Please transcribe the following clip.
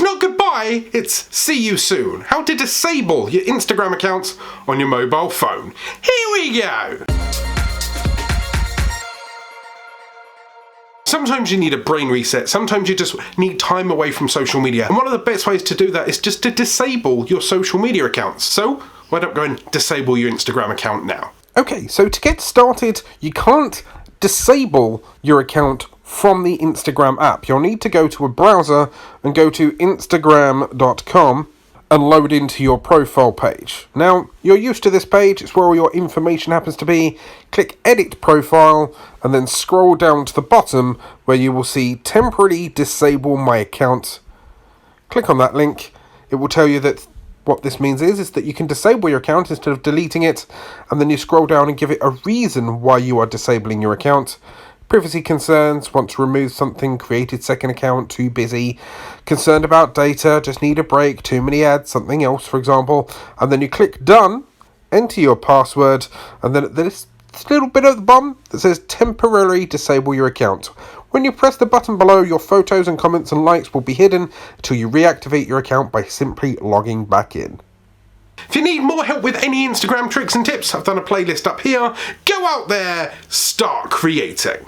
It's not goodbye, it's see you soon. How to disable your Instagram accounts on your mobile phone. Here we go! Sometimes you need a brain reset, sometimes you just need time away from social media. And one of the best ways to do that is just to disable your social media accounts. So, why don't go and disable your Instagram account now? Okay, so to get started, you can't disable your account from the Instagram app. You'll need to go to a browser and go to Instagram.com and load into your profile page. Now, you're used to this page, it's where all your information happens to be. Click Edit Profile and then scroll down to the bottom where you will see Temporarily Disable My Account. Click on that link. It will tell you that what this means is that you can disable your account instead of deleting it, and then you scroll down and give it a reason why you are disabling your account. Privacy concerns, want to remove something, created second account, too busy, concerned about data, just need a break, too many ads, something else, for example. And then you click Done, enter your password, and then this little bit at the bottom that says Temporarily Disable Your Account. When you press the button below, your photos and comments and likes will be hidden until you reactivate your account by simply logging back in. If you need more help with any Instagram tricks and tips, I've done a playlist up here. Go out there, start creating.